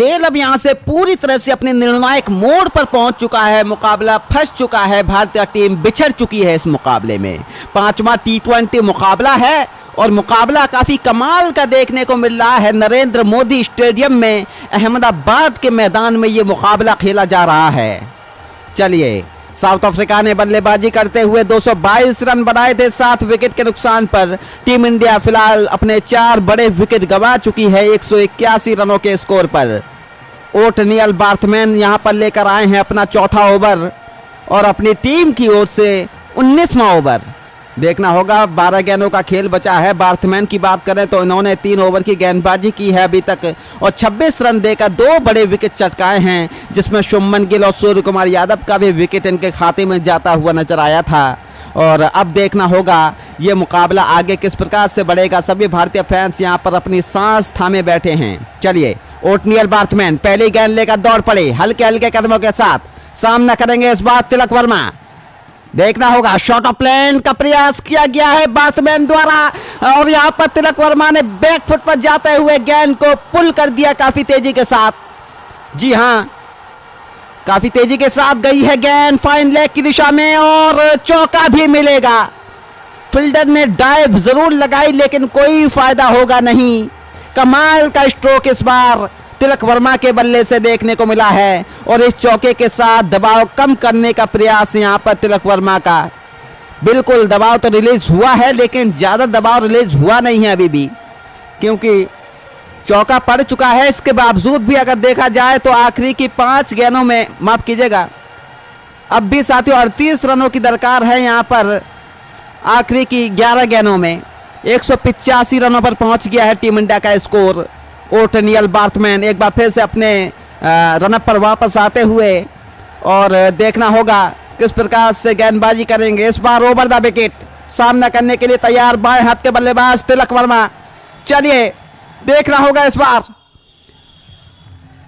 खेल अब यहां से पूरी तरह से अपने निर्णायक मोड़ पर पहुंच चुका है। मुकाबला फंस चुका है, भारतीय टीम बिछड़ चुकी है इस मुकाबले में। 5वां T20 मुकाबला है और मुकाबला काफी कमाल का देखने को मिल रहा है। नरेंद्र मोदी स्टेडियम में अहमदाबाद के मैदान में ये मुकाबला खेला जा रहा है। चलिए, साउथ अफ्रीका ने बल्लेबाजी करते हुए 222 रन बनाए थे 7 विकेट के नुकसान पर। टीम इंडिया फिलहाल अपने 4 बड़े विकेट गंवा चुकी है 181 रनों के स्कोर पर। ओटनियल बार्थमैन यहां पर लेकर आए हैं अपना चौथा ओवर और अपनी टीम की ओर से 19वां ओवर। देखना होगा, 12 गेंदों का खेल बचा है। बार्थमैन की बात करें तो इन्होंने 3 ओवर की गेंदबाजी की है अभी तक और 26 रन देकर 2 बड़े विकेट चटकाए हैं, जिसमें शुभमन गिल और सूर्य कुमार यादव का भी विकेट इनके खाते में जाता हुआ नजर आया था। और अब देखना होगा ये मुकाबला आगे किस प्रकार से बढ़ेगा। सभी भारतीय फैंस यहाँ पर अपनी सांस थामे बैठे हैं। चलिए, ओटनियल बार्थमैन पहली गेंद लेकर दौड़ पड़े, हल्के हल्के कदमों के साथ सामना करेंगे इस बार तिलक वर्मा। देखना होगा, शॉट ऑफ प्लेन का प्रयास किया गया है बार्थमैन द्वारा और यहां पर तिलक वर्मा ने बैक फुट पर जाते हुए गेंद को पुल कर दिया काफी तेजी के साथ। जी हां, काफी तेजी के साथ गई है गेंद फाइन लेग की दिशा में और चौका भी मिलेगा। फील्डर ने डाइव जरूर लगाई लेकिन कोई फायदा होगा नहीं। कमाल का स्ट्रोक इस बार तिलक वर्मा के बल्ले से देखने को मिला है और इस चौके के साथ दबाव कम करने का प्रयास यहां पर तिलक वर्मा का। बिल्कुल दबाव तो रिलीज हुआ है लेकिन ज्यादा दबाव रिलीज हुआ नहीं है अभी भी, क्योंकि चौका पड़ चुका है। इसके बावजूद भी अगर देखा जाए तो आखिरी की 5 गेंदों में, माफ कीजिएगा, अब भी साथियों 38 रनों की दरकार है यहां पर। आखिरी की 11 गेंदों में 185 रनों पर पहुंच गया है टीम इंडिया का स्कोर। ओटनियल बार्थमैन एक बार फिर से अपने रनअप पर वापस आते हुए और देखना होगा किस प्रकार से गेंदबाजी करेंगे। इस बार ओवर द विकेट सामना करने के लिए तैयार बाएं हाथ के बल्लेबाज तिलक वर्मा। चलिए, देखना होगा इस बार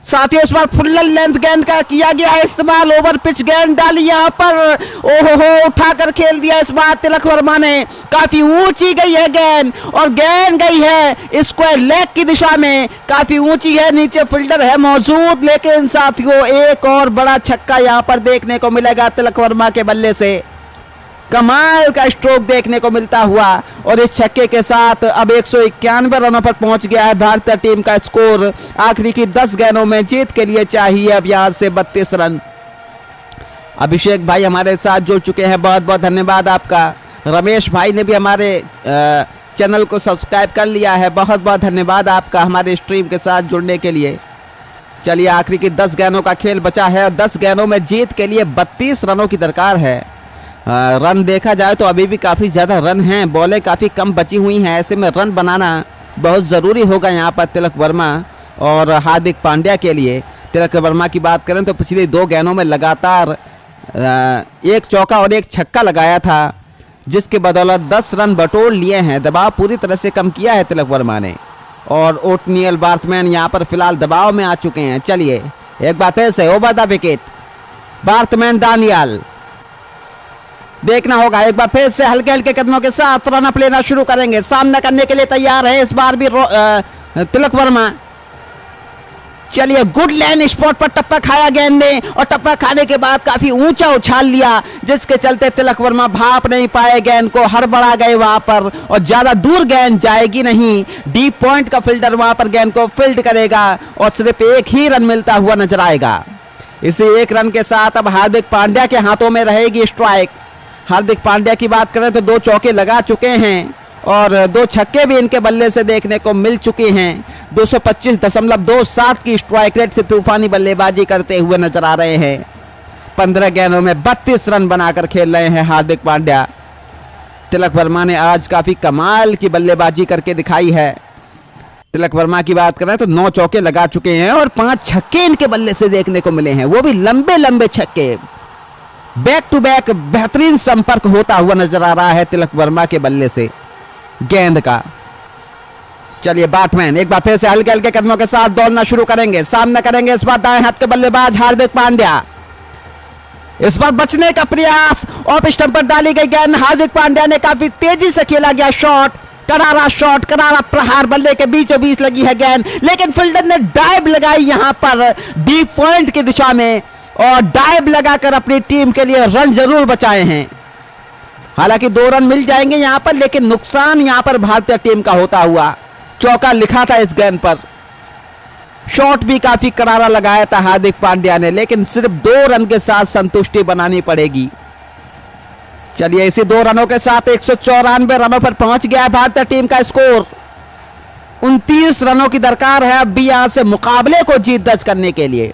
साथियों, इस बार फुल लेंथ गेंद का किया गया है इस्तेमाल। ओवर पिच गेंद डाली यहां पर, ओहो उठाकर खेल दिया इस बार तिलक वर्मा ने। काफी ऊंची गई है गेंद और गेंद गई है स्क्वायर लेग की दिशा में, काफी ऊंची है, नीचे फील्डर है मौजूद। लेकिन साथियों एक और बड़ा छक्का यहां पर देखने को मिलेगा तिलक वर्मा के बल्ले से। कमाल का स्ट्रोक देखने को मिलता हुआ और इस छक्के के साथ अब 191 रनों पर पहुंच गया है भारतीय टीम का स्कोर। आखिरी की 10 गेंदों में जीत के लिए चाहिए अब यहां से 32 रन। अभिषेक भाई हमारे साथ जुड़ चुके हैं, बहुत बहुत धन्यवाद आपका। रमेश भाई ने भी हमारे चैनल को सब्सक्राइब कर लिया है, बहुत बहुत धन्यवाद आपका हमारे स्ट्रीम के साथ जुड़ने के लिए। चलिए, आखिरी की 10 गेंदों का खेल बचा है और 10 गेंदों में जीत के लिए 32 रनों की दरकार है। रन देखा जाए तो अभी भी काफ़ी ज़्यादा रन हैं, बॉलें काफ़ी कम बची हुई हैं, ऐसे में रन बनाना बहुत ज़रूरी होगा यहाँ पर तिलक वर्मा और हार्दिक पांड्या के लिए। तिलक वर्मा की बात करें तो पिछली 2 गेंदों में लगातार 1 चौका और 1 छक्का लगाया था, जिसके बदौलत 10 रन बटोर लिए हैं। दबाव पूरी तरह से कम किया है तिलक वर्मा ने और ओटनियल बार्थमैन यहाँ पर फिलहाल दबाव में आ चुके हैं। चलिए, एक बार फिर से ओवर द विकेट बार्थमैन दानियाल। देखना होगा, एक बार फिर से हल्के हल्के कदमों के साथ रनअप लेना शुरू करेंगे। सामना करने के लिए तैयार है इस बार भी तिलक वर्मा। चलिए, गुड लाइन स्पॉट पर टप्पा खाया गेंद ने और टप्पा खाने के बाद काफी ऊंचा उछाल लिया, जिसके चलते तिलक वर्मा भाप नहीं पाए गेंद को, हड़बड़ा गए वहां पर और ज्यादा दूर गेंद जाएगी नहीं। डीप पॉइंट का फील्डर वहां पर गेंद को फील्ड करेगा और सिर्फ 1 ही रन मिलता हुआ नजर आएगा। इसी 1 रन के साथ अब हार्दिक पांड्या के हाथों में रहेगी स्ट्राइक। हार्दिक पांड्या की बात करें तो 2 चौके लगा चुके हैं और 2 छक्के भी इनके बल्ले से देखने को मिल चुके हैं। 225.27 की स्ट्राइक रेट से तूफानी बल्लेबाजी करते हुए नजर आ रहे हैं। 15 गेंदों में 32 रन बनाकर खेल रहे हैं हार्दिक पांड्या। तिलक वर्मा ने आज काफी कमाल की बल्लेबाजी करके दिखाई है। तिलक वर्मा की बात करें तो 9 चौके लगा चुके हैं और 5 छक्के इनके बल्ले से देखने को मिले हैं, वो भी लंबे लंबे छक्के। बैक टू बैक बेहतरीन संपर्क होता हुआ नजर आ रहा है तिलक वर्मा के बल्ले से गेंद का। चलिए, बार्थमैन एक बार फिर से हल्के हल्के कदमों के साथ दौड़ना शुरू करेंगे। सामना करेंगे इस बार दाएं हाथ के बल्लेबाज हार्दिक पांड्या। इस बार बचने का प्रयास, ऑफ स्टंप पर डाली गई गेंद। हार्दिक पांड्या ने काफी तेजी से खेला गया शॉट, करारा शॉट, करारा प्रहार, बल्ले के बीचों बीच लगी है गेंद, लेकिन फील्डर ने डाइव लगाई यहां पर डीप पॉइंट की दिशा में और डाइव लगाकर अपनी टीम के लिए रन जरूर बचाए हैं। हालांकि 2 रन मिल जाएंगे यहां पर, लेकिन नुकसान यहां पर भारतीय टीम का होता हुआ। चौका लिखा था इस गेंद पर, शॉट भी काफी करारा लगाया था हार्दिक पांड्या ने, लेकिन सिर्फ 2 रन के साथ संतुष्टि बनानी पड़ेगी। चलिए इसी 2 रनों के साथ 194 रनों पर पहुंच गया है भारतीय टीम का स्कोर। 29 रनों की दरकार है अब भी यहां से मुकाबले को जीत दर्ज करने के लिए।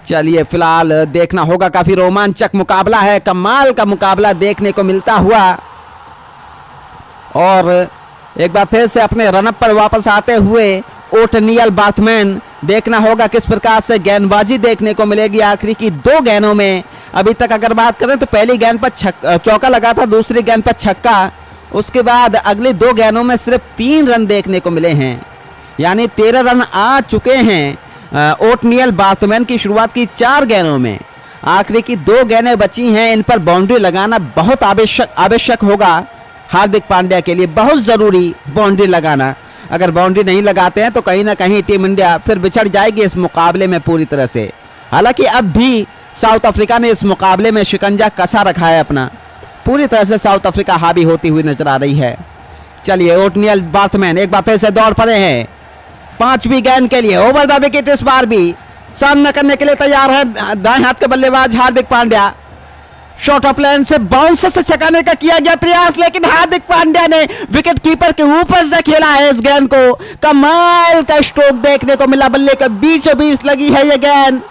चलिए फिलहाल देखना होगा, काफी रोमांचक मुकाबला है, कमाल का मुकाबला देखने को मिलता हुआ। और एक बार फिर से अपने रनअप पर वापस आते हुए ओटनियल बार्थमैन, देखना होगा किस प्रकार से गेंदबाजी देखने को मिलेगी आखिरी की 2 गेंदों में। अभी तक अगर बात करें तो पहली गेंद पर चौका लगा था, दूसरी गेंद पर छक्का, उसके बाद अगली 2 गेंदों में सिर्फ 3 रन देखने को मिले हैं, यानी 13 रन आ चुके हैं ओटनियल बार्थमैन की शुरुआत की 4 गेंदों में। आखिरी की 2 गेंदें बची हैं, इन पर बाउंड्री लगाना बहुत आवश्यक होगा हार्दिक पांड्या के लिए, बहुत जरूरी बाउंड्री लगाना। अगर बाउंड्री नहीं लगाते हैं तो कहीं ना कहीं टीम इंडिया फिर बिछड़ जाएगी इस मुकाबले में पूरी तरह से। हालांकि अब भी साउथ अफ्रीका ने इस मुकाबले में शिकंजा कसा रखा है अपना, पूरी तरह से साउथ अफ्रीका हावी होती हुई नजर आ रही है। चलिए ओटनियल बार्थमैन एक बार फिर से दौड़ पड़े हैं 5वीं गेंद के लिए, ओवर द विकेट इस बार भी सामना करने के लिए तैयार है दाएं हाथ के बल्लेबाज Hardik Pandya. Short of line से बाउंसर से छकाने का किया गया प्रयास, लेकिन हार्दिक पांड्या ने विकेट कीपर के ऊपर से खेला है इस गेंद को। कमाल का स्ट्रोक देखने को मिला, बल्ले के बीचों बीच लगी है यह गेंद।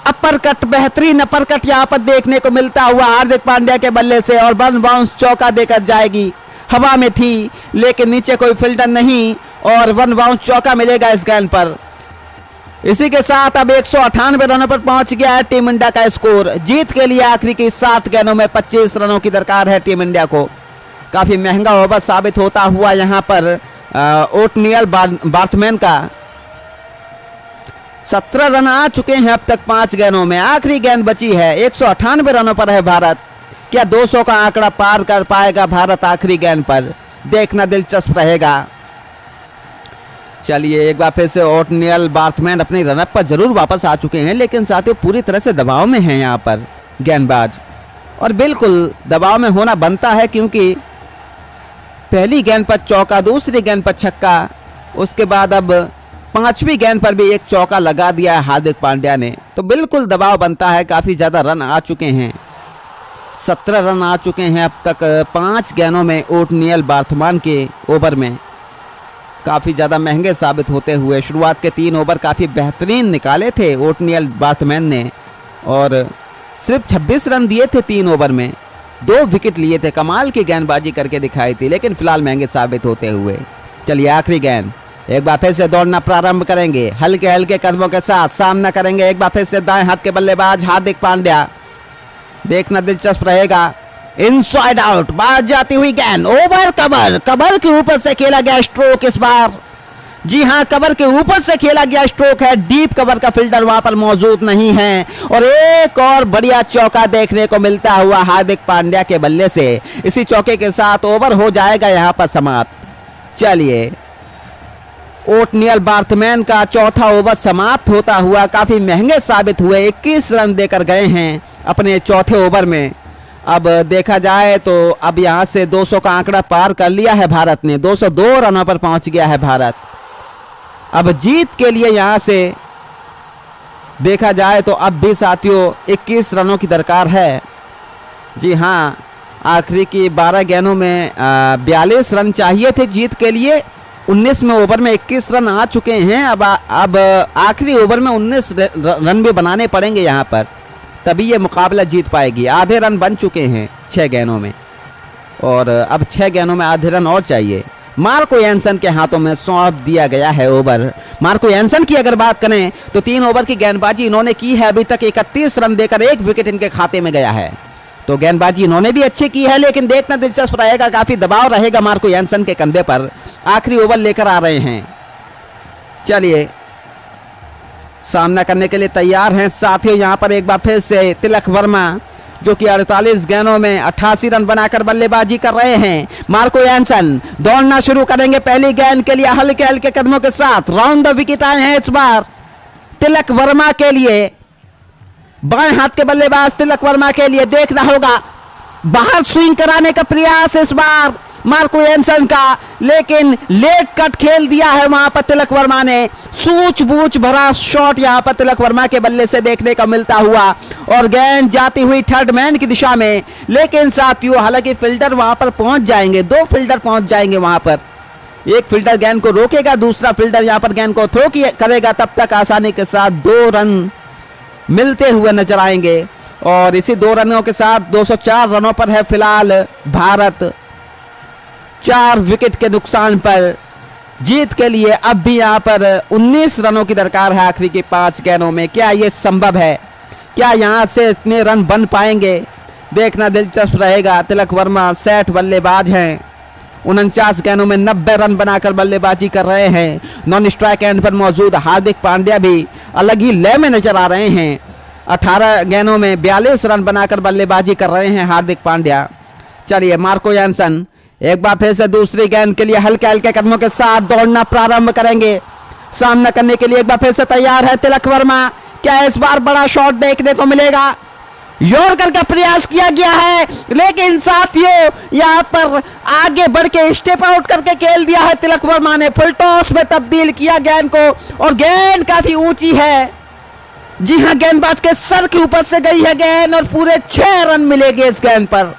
अपर कट, बेहतरीन अपर कट यहां पर देखने को मिलता हुआ हार्दिक पांड्या के बल्ले से, और 1 बाउंस चौका देकर जाएगी। हवा में थी लेकिन नीचे कोई फील्डर नहीं, और 1 बाउंस चौका मिलेगा इस गेंद पर। इसी के साथ अब 198 रनों पर पहुंच गया है टीम इंडिया का स्कोर। जीत के लिए आखिरी की 7 गेंदों में 25 रनों की दरकार है टीम इंडिया को। काफी महंगा ओवर साबित होता हुआ यहां पर ओटनियल बार्थमैन का। 17 रन आ चुके हैं अब तक 5 गेंदों में, आखिरी गेंद बची है। 198 रनों पर है भारत, क्या 200 का आंकड़ा पार कर पाएगा भारत आखिरी गेंद पर, देखना दिलचस्प रहेगा। चलिए एक बार फिर से ओटनियल बार्थमैन अपने रनअप पर जरूर वापस आ चुके हैं, लेकिन साथियों पूरी तरह से दबाव में हैं यहाँ पर गेंदबाज, और बिल्कुल दबाव में होना बनता है, क्योंकि पहली गेंद पर चौका, दूसरी गेंद पर छक्का, उसके बाद अब 5वीं गेंद पर भी एक चौका लगा दिया है हार्दिक पांड्या ने, तो बिल्कुल दबाव बनता है। काफी ज्यादा रन आ चुके हैं, 17 रन आ चुके हैं अब तक 5 गेंदों में ओटनियल बार्थमैन के ओवर में। काफ़ी ज़्यादा महंगे साबित होते हुए शुरुआत के 3 ओवर काफ़ी बेहतरीन निकाले थे ओटनियल बार्थमैन ने, और सिर्फ 26 रन दिए थे 3 ओवर में, 2 विकेट लिए थे, कमाल की गेंदबाजी करके दिखाई थी, लेकिन फिलहाल महंगे साबित होते हुए। चलिए आखिरी गेंद, एक बार फिर से दौड़ना प्रारंभ करेंगे, हल्के हल्के कदमों के साथ सामना करेंगे एक बार फिर से दाएं हाथ के बल्लेबाज हार्दिक पांड्या, देखना दिलचस्प रहेगा। इनसाइड आउट, बाहर जाती हुई गेंद, ओवर कवर, कवर के ऊपर से खेला गया स्ट्रोक इस बार। जी हां, कवर के ऊपर से खेला गया स्ट्रोक है, डीप कवर का फील्डर वहां पर मौजूद नहीं है, और एक और बढ़िया चौका देखने को मिलता हुआ हार्दिक पांड्या के बल्ले से। इसी चौके के साथ ओवर हो जाएगा यहां पर समाप्त। चलिए ओटनियल बार्थमैन का चौथा ओवर समाप्त होता हुआ काफी महंगे साबित हुए, 21 रन देकर गए हैं अपने चौथे ओवर में। अब देखा जाए तो अब यहां से 200 का आंकड़ा पार कर लिया है भारत ने, 202 रनों पर पहुंच गया है भारत। अब जीत के लिए यहां से देखा जाए तो अब भी साथियों 21 रनों की दरकार है। जी हां, आखिरी की 12 गेंदों में 42 रन चाहिए थे जीत के लिए, 19वें ओवर में 21 रन आ चुके हैं। अब आखिरी ओवर में 19 रन भी बनाने पड़ेंगे यहां पर, तभी ये मुकाबला जीत पाएगी। आधे रन बन चुके हैं 6 गेंदों में, और अब 6 गेंदों में आधे रन और चाहिए। मार्को यानसन के हाथों में सौंप दिया गया है ओवर। मार्को यानसन की अगर बात करें तो 3 ओवर की गेंदबाजी इन्होंने की है, अभी तक 31 रन देकर 1 विकेट इनके खाते में गया है, तो गेंदबाजी इन्होंने भी अच्छी की है, लेकिन देखना दिलचस्प रहेगा, काफी दबाव रहेगा मार्को यानसन के कंधे पर। आखिरी ओवर लेकर आ रहे हैं, चलिए सामना करने के लिए तैयार हैं साथियों। यहां पर एक बार फिर से तिलक वर्मा जो कि 48 गेंदों में 88 रन बनाकर बल्लेबाजी कर रहे हैं। मार्को यानसन दौड़ना शुरू करेंगे पहली गेंद के लिए हल्के हल्के कदमों के साथ। राउंड द विकेट आए हैं इस बार तिलक वर्मा के लिए, बाएं हाथ के बल्लेबाज तिलक वर्मा के लिए। देखना होगा बाहर स्विंग कराने का प्रयास इस बार मार्को यानसन का, लेकिन लेट कट खेल दिया है वहां पर तिलक वर्मा ने। सूझबूझ भरा शॉट यहां पर तिलक वर्मा के बल्ले से देखने को मिलता हुआ और गेंद जाती हुई थर्ड मैन की दिशा में। लेकिन साथियों हालांकि फील्डर वहां पर पहुंच जाएंगे, 2 फील्डर पहुंच जाएंगे वहां पर। एक फील्डर गेंद को रोकेगा, दूसरा फील्डर यहां पर गेंद को थ्रो करेगा, तब तक आसानी के साथ 2 रन मिलते हुए नजर आएंगे। और इसी 2 रनों के साथ 204 रनों पर है फिलहाल भारत, 4 विकेट के नुकसान पर। जीत के लिए अब भी यहां पर 19 रनों की दरकार है आखिरी की 5 गेंदों में। क्या यह संभव है? क्या यहां से इतने रन बन पाएंगे? देखना दिलचस्प रहेगा। तिलक वर्मा सेट बल्लेबाज हैं, 49 गेंदों में 90 रन बनाकर बल्लेबाजी कर रहे हैं। नॉन स्ट्राइक एंड पर मौजूद हार्दिक पांड्या भी अलग ही लय में नजर आ रहे हैं। 18 गेंदों में 42 रन बनाकर बल्लेबाजी कर रहे हैं हार्दिक पांड्या। चलिए मार्को यानसन एक बार फिर से दूसरी गेंद के लिए हल्के हल्के कदमों के साथ दौड़ना प्रारंभ करेंगे। सामना करने के लिए एक बार फिर से तैयार है तिलक वर्मा। क्या इस बार बड़ा शॉट देखने को मिलेगा? यॉर्कर का प्रयास किया गया है, लेकिन साथियों यहां पर आगे बढ़ के स्टेप आउट करके खेल दिया है तिलक वर्मा ने। फुल टॉस में तब्दील किया गेंद को और गेंद काफी ऊंची है। जी हां, गेंदबाज के सर के ऊपर से गई है गेंद और पूरे 6 रन मिलेंगे इस गेंद पर।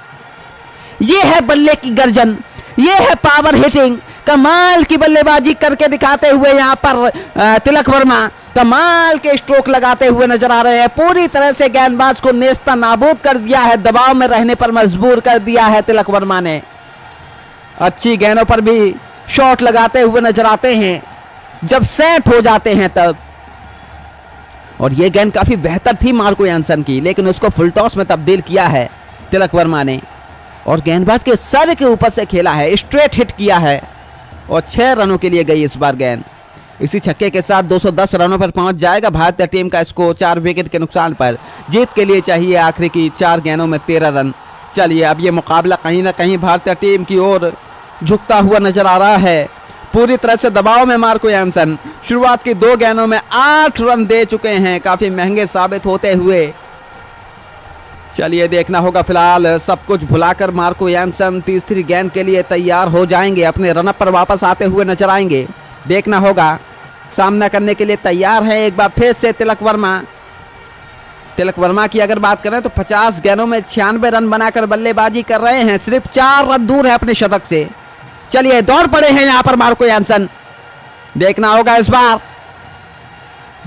यह है बल्ले की गर्जन, यह है पावर हिटिंग। कमाल की बल्लेबाजी करके दिखाते हुए यहां पर तिलक वर्मा कमाल के स्ट्रोक लगाते हुए नजर आ रहे हैं। पूरी तरह से गेंदबाज को नेस्ता नाबूद कर दिया है, दबाव में रहने पर मजबूर कर दिया है तिलक वर्मा ने। अच्छी गेंदों पर भी शॉट लगाते हुए नजर आते हैं जब सेट हो जाते हैं तब। और यह गेंद काफी बेहतर थी मार्को यानसन की, लेकिन उसको फुल टॉस में तब्दील किया है तिलक वर्मा ने और गेंदबाज के सर के ऊपर से खेला है, स्ट्रेट हिट किया है और 6 रनों के लिए गई इस बार गेंद। इसी छक्के के साथ 210 रनों पर पहुंच जाएगा भारतीय टीम का स्कोर 4 विकेट के नुकसान पर। जीत के लिए चाहिए आखिरी की 4 गेंदों में 13 रन। चलिए अब ये मुकाबला कहीं ना कहीं भारतीय टीम की ओर झुकता हुआ नजर आ रहा है। पूरी तरह से दबाव में मार्को यानसन शुरुआत की 2 गेंदों में 8 रन दे चुके हैं, काफी महंगे साबित होते हुए। चलिए देखना होगा, फिलहाल सब कुछ भुलाकर मार्को यानसन तीसरी गेंद के लिए तैयार हो जाएंगे, अपने रनअप पर वापस आते हुए नजर आएंगे। देखना होगा, सामना करने के लिए तैयार है एक बार फिर से तिलक वर्मा। तिलक वर्मा की अगर बात करें तो 50 गेंदों में 96 रन बनाकर बल्लेबाजी कर रहे हैं, सिर्फ 4 रन दूर है अपने शतक से। चलिए दौड़ पड़े हैं यहां पर मार्को यानसन। देखना होगा इस बार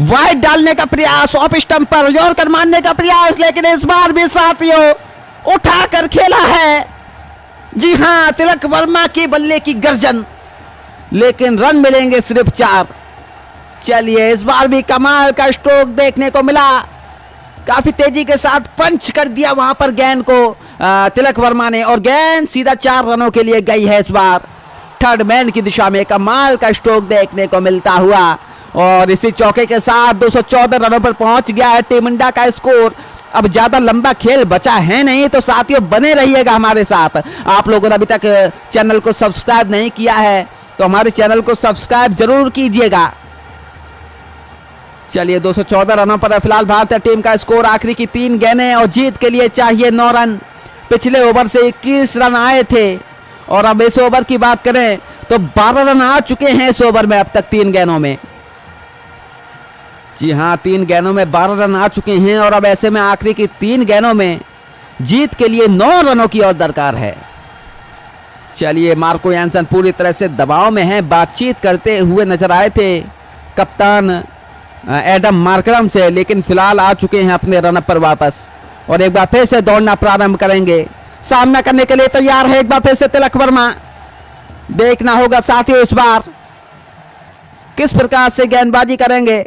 वाइड डालने का प्रयास, ऑफ स्टंप पर यॉर्कर मारने का प्रयास, लेकिन इस बार भी साथियों उठाकर खेला है। जी हां, तिलक वर्मा की बल्ले की गर्जन, लेकिन रन मिलेंगे सिर्फ 4। चलिए इस बार भी कमाल का स्ट्रोक देखने को मिला, काफी तेजी के साथ पंच कर दिया वहां पर गेंद को तिलक वर्मा ने और गेंद सीधा 4 रनों के लिए गई है इस बार थर्ड मैन की दिशा में। कमाल का स्ट्रोक देखने को मिलता हुआ और इसी चौके के साथ 214 रनों पर पहुंच गया है टीम इंडिया का स्कोर। अब ज्यादा लंबा खेल बचा है नहीं, तो साथियों बने रहिएगा हमारे साथ। आप लोगों ने अभी तक चैनल को सब्सक्राइब नहीं किया है तो हमारे चैनल को सब्सक्राइब जरूर कीजिएगा। चलिए 214 रनों पर फिलहाल भारतीय टीम का स्कोर, आखिरी की 3 गेंदें और जीत के लिए चाहिए 9 रन। पिछले ओवर से 21 रन आए थे और अब इस ओवर की बात करें तो 12 रन आ चुके हैं इस ओवर में अब तक 3 गेंदों में। जी हां, 3 गेंदों में 12 रन आ चुके हैं और अब ऐसे में आखिरी की 3 गेंदों में जीत के लिए 9 रनों की और दरकार है। चलिए मार्को यानसन पूरी तरह से दबाव में है, बातचीत करते हुए नजर आए थे कप्तान एडम मार्करम से, लेकिन फिलहाल आ चुके हैं अपने रनअप पर वापस और एक बार फिर से दौड़ना प्रारंभ करेंगे। सामना करने के लिए तैयार है एक बार फिर से तिलक वर्मा। देखना होगा साथियों इस बार किस प्रकार से गेंदबाजी करेंगे।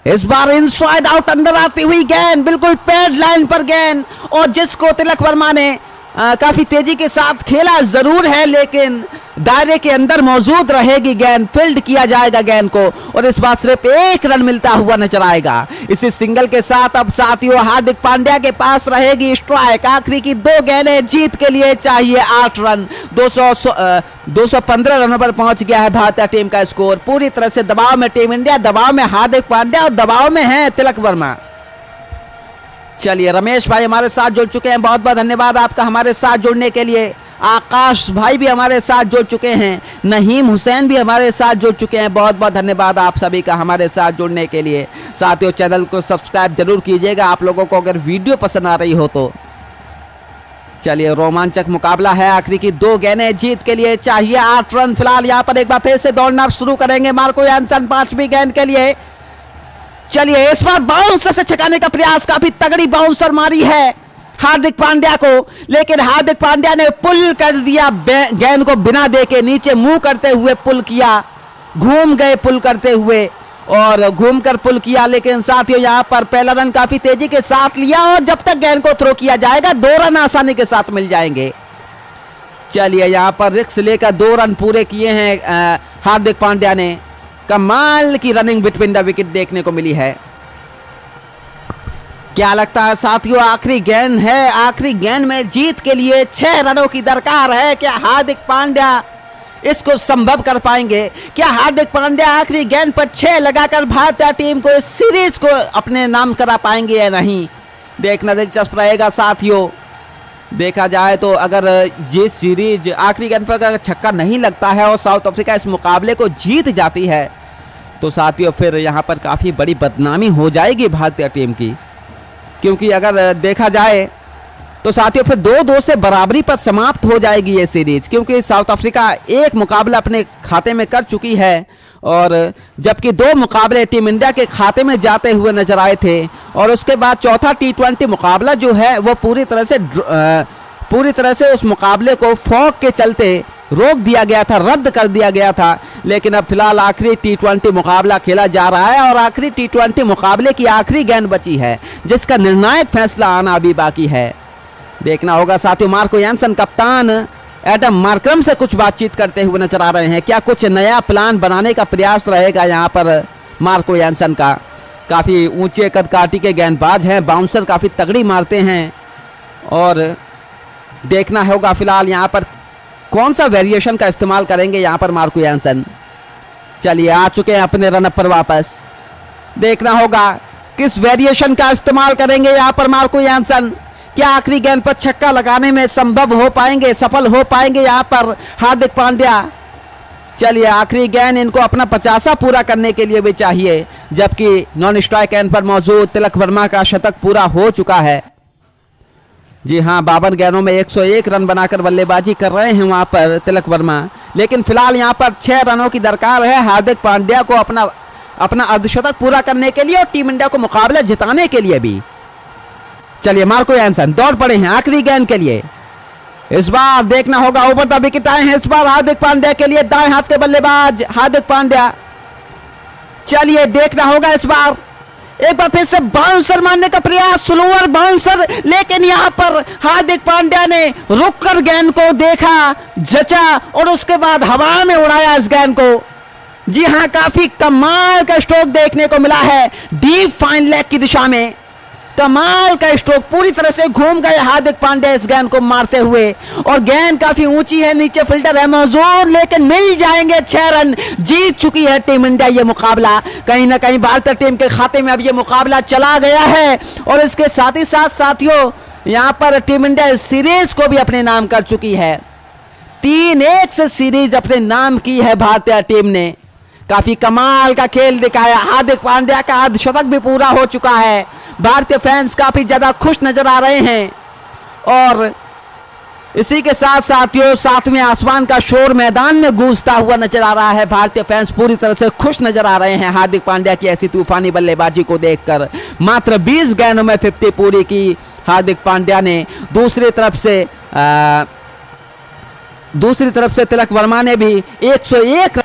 इस बार इनसाइड आउट अंदर आती हुई गेंद, बिल्कुल पैड लाइन पर गेंद और जिसको तिलक वर्मा ने काफी तेजी के साथ खेला जरूर है, लेकिन दायरे के अंदर मौजूद रहेगी गेंद, फील्ड किया जाएगा गेंद को और इस बार सिर्फ 1 रन मिलता हुआ नजर आएगा। इसी सिंगल के साथ अब साथियों हार्दिक पांड्या के पास रहेगी स्ट्राइक। आखिरी की 2 गेंदें, जीत के लिए चाहिए 8 रन। 215 रनों पर पहुंच गया है भारतीय टीम का स्कोर। पूरी तरह से दबाव में टीम इंडिया, दबाव में हार्दिक पांड्या और दबाव में है तिलक वर्मा। चलिए रमेश भाई हमारे साथ जुड़ चुके हैं, बहुत बहुत धन्यवाद आपका हमारे साथ जुड़ने के लिए। आकाश भाई भी हमारे साथ जुड़ चुके हैं, नहीम हुसैन भी हमारे साथ जुड़ चुके हैं, बहुत बहुत धन्यवाद आप सभी का हमारे साथ जुड़ने के लिए। साथियों चैनल को सब्सक्राइब जरूर कीजिएगा आप लोगों को अगर वीडियो पसंद आ रही हो तो। चलिए रोमांचक मुकाबला है, आखिरी की 2 गेंदें, जीत के लिए चाहिए 8 रन। फिलहाल यहाँ पर एक बार फिर से दौड़ना शुरू करेंगे मार्को यानसन 5वीं गेंद के लिए। चलिए इस बार बाउंसर से छकाने का प्रयास, काफी तगड़ी बाउंसर मारी है हार्दिक पांड्या को, लेकिन हार्दिक पांड्या ने पुल कर दिया गेंद को, बिना देखे नीचे मुंह करते हुए पुल किया, घूम गए पुल करते हुए और घूमकर पुल किया। लेकिन साथियों यहां पर पहला रन काफी तेजी के साथ लिया और जब तक गेंद को थ्रो किया जाएगा 2 रन आसानी के साथ मिल जाएंगे। चलिए यहां पर रिस्क लेकर 2 रन पूरे किए हैं हार्दिक पांड्या ने। कमाल की रनिंग बिटवीन द विकेट देखने को मिली है। क्या लगता है साथियों आखिरी गेंद है, आखिरी गेंद में जीत के लिए 6 रनों की दरकार है। क्या हार्दिक पांड्या इसको संभव कर पाएंगे? क्या हार्दिक पांड्या आखिरी गेंद पर 6 लगाकर भारतीय टीम को इस सीरीज को अपने नाम करा पाएंगे या नहीं, देखना दिलचस्प रहेगा साथियों। देखा जाए तो अगर ये सीरीज आखिरी गेंद पर अगर छक्का नहीं लगता है और साउथ अफ्रीका इस मुकाबले को जीत जाती है तो साथियों फिर यहाँ पर काफ़ी बड़ी बदनामी हो जाएगी भारतीय टीम की, क्योंकि अगर देखा जाए तो साथियों फिर 2-2 से बराबरी पर समाप्त हो जाएगी ये सीरीज, क्योंकि साउथ अफ्रीका 1 मुकाबला अपने खाते में कर चुकी है और जबकि 2 मुकाबले टीम इंडिया के खाते में जाते हुए नजर आए थे और उसके बाद चौथा T20 मुकाबला जो है वो पूरी तरह से उस मुकाबले को फॉग के चलते रोक दिया गया था, रद्द कर दिया गया था। लेकिन अब फिलहाल आखिरी T20 मुकाबला खेला जा रहा है और आखिरी T20 मुकाबले की आखिरी गेंद बची है जिसका निर्णायक फैसला आना अभी बाकी है। देखना होगा साथियों। मार्को यानसन कप्तान एडम मार्करम से कुछ बातचीत करते हुए नजर आ रहे हैं। क्या कुछ नया प्लान बनाने का प्रयास रहेगा यहाँ पर मार्को यानसन का? काफ़ी ऊंचे कद काठी के गेंदबाज हैं, बाउंसर काफ़ी तगड़ी मारते हैं और देखना होगा फिलहाल यहाँ पर कौन सा वेरिएशन का इस्तेमाल करेंगे यहाँ पर मार्को यानसन। चलिए आ चुके हैं अपने रनअप पर वापस, देखना होगा किस वेरिएशन का इस्तेमाल करेंगे यहाँ पर मार्को यानसन। क्या आखिरी गेंद पर छक्का लगाने में संभव हो पाएंगे, सफल हो पाएंगे यहाँ पर हार्दिक पांड्या? चलिए आखिरी गेंद इनको अपना 50 पूरा करने के लिए भी चाहिए, जबकि नॉन स्ट्राइक एंड पर मौजूद तिलक वर्मा का शतक पूरा हो चुका है। जी हाँ, 52 गेंदों में 101 रन बनाकर बल्लेबाजी कर रहे हैं वहां पर तिलक वर्मा, लेकिन फिलहाल यहां पर 6 रनों की दरकार है हार्दिक पांड्या को अपना अर्धशतक पूरा करने के लिए और टीम इंडिया को मुकाबला जिताने के लिए भी। चलिए मार्को यानसन दौड़ पड़े हैं आखिरी गेंद के लिए। इस बार देखना होगा ओवर द विकेट आए हैं इस बार हार्दिक पांड्या के लिए, दाएं हाथ के बल्लेबाज हार्दिक पांड्या। चलिए देखना होगा इस बार एक बार फिर से बाउंसर मारने का प्रयास, स्लोअर बाउंसर, लेकिन यहां पर हार्दिक पांड्या ने रुककर गेंद को देखा, जचा और उसके बाद हवा में उड़ाया इस गेंद को। जी हां, काफी कमाल का स्ट्रोक देखने को मिला है डीप फाइन लेग की दिशा में। कमाल का स्ट्रोक, पूरी तरह से घूम गए हार्दिक पांड्या इस गेंद को मारते हुए और गेंद काफी ऊंची है, नीचे फिल्टर है मौजूद, लेकिन मिल जाएंगे 6 रन। जीत चुकी है टीम इंडिया ये मुकाबला। कहीं ना कहीं भारतीय टीम के खाते में अब ये मुकाबला चला गया है और इसके साथ ही साथ साथियों यहां पर टीम इंडिया इस सीरीज को भी अपने नाम कर चुकी है। 3-1 से सीरीज अपने नाम की है भारतीय टीम ने। काफी कमाल का खेल दिखाया, हार्दिक पांड्या का अर्धशतक भी पूरा हो चुका है। भारतीय फैंस काफी ज्यादा खुश नजर आ रहे हैं और इसी के साथ साथियों 7वें आसमान का शोर मैदान में गूंजता हुआ नजर आ रहा है। भारतीय फैंस पूरी तरह से खुश नजर आ रहे हैं हार्दिक पांड्या की ऐसी तूफानी बल्लेबाजी को देखकर। मात्र 20 गेंदों में 50 पूरी की हार्दिक पांड्या ने। दूसरी तरफ से तिलक वर्मा ने भी 101